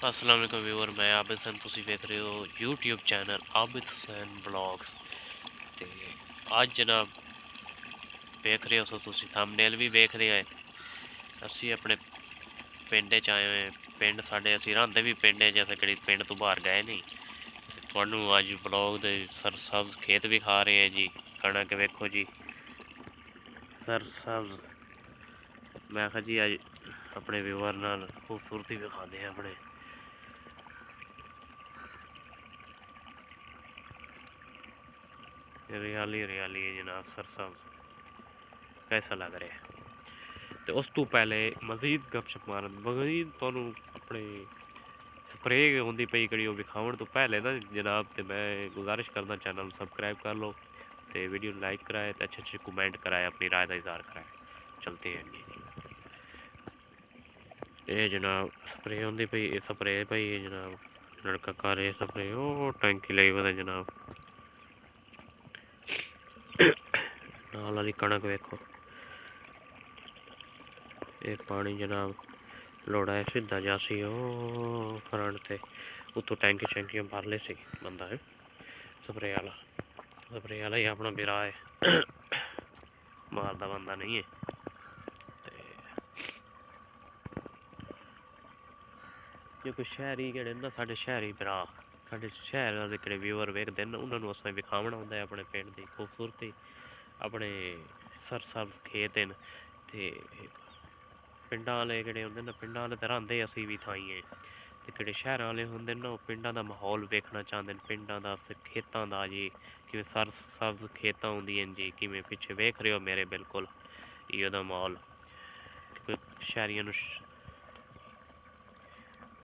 अस्सलाम वालेकुम व्यूअर, मैं आबिद हुसैन, ਤੁਸੀਂ ਵੇਖ ਰਹੇ ਹੋ YouTube ਚੈਨਲ ਆबिद हुसैन ਵਲੌਗਸ। ਤੇ ਅੱਜ ਜਨਾਬ ਵੇਖ ਰਹੇ ਹੋ ਸੋ ਤੁਸੀਂ ਥੰਬਨੇਲ ਵੀ ਵੇਖ ਰਹੇ ਹੋ। ਅਸੀਂ ਆਪਣੇ ਪਿੰਡ 'ਚ ਆਏ ਹੋਏ। ਪਿੰਡ ਸਾਡੇ ਅਸੀਂ ਰਹਿੰਦੇ ਵੀ ਪਿੰਡ 'ਚ, ਅਸੀਂ ਕਿਹੜੀ ਪਿੰਡ ਤੋਂ ਬਾਹਰ ਗਏ ਨਹੀਂ। ਤੁਹਾਨੂੰ ਅੱਜ ਵਲੌਗ ਦੇ ਸਰਸਬਜ਼ ਖੇਤ ਵੀ ਖਾ ਰਹੇ ਆ ਜੀ। ਕਣਕ ਵੇਖੋ ਜੀ, ਸਰਸਬਜ਼। ਮੈਂ ਕਿਹਾ ਜੀ ਅੱਜ ਆਪਣੇ ਵਿਊਅਰ ਨਾਲ ਖੂਬਸੂਰਤੀ ਵਿਖਾਉਂਦੇ ਆ ਆਪਣੇ। रियाली रियाली है जनाब, सरसब्ज कैसा लग रहा है। तो उस तो पहले मजीद गपशप मारन मजीद तुहानू अपने स्प्रे होंदी पई कड़ी विखाउण तो पहले ना जनाब, तो मैं गुजारिश करना चैनल सबसक्राइब कर लो, तो वीडियो लाइक कराए, तो अच्छे कमेंट कराए, अपनी राय का इजहार कराए। चलते हैं जी। ये जनाब स्प्रे होंदी पई, स्प्रे पई है जनाब, लड़का कर रहे स्प्रे। ओ टैंकी लगी पता जनाब, नाल वाली कणक वेखो। ये पानी जनाब लोड़ा है सीधा जासी ओ फ्रंट ते, उतो टैंकी शैंकियां भर ले सी बंदा है स्प्रे वाला ही अपना मेरा है, मारदा बंदा नहीं है। जो कोई शहरी जेह्ड़े ना साढ़े शहरी भरा, साढ़े शहर दे जेह्ड़े व्यूअर वेखदे न, उन्हां नूं असें विखावना होंदा है अपने पिंड दी खूबसूरती, अपने सरसब्ज खेत न। ते पिंडां वाले जेह्ड़े होंदे न, पिंडां वाले ते रहांदे असीं भी थाइयें, ते जेह्ड़े शैह्रां वाले होंदे न, ओह् पिंडां दा माहौल वेखना चांह्दे न, पिंडां दा खेतां दा जी, किवें सरसब्ज खेतां होंदियां न जी, किवें पिच्छे वेख रहे हो मेरे बिल्कुल इ'यो दा माहौल। शैह्रियां नूं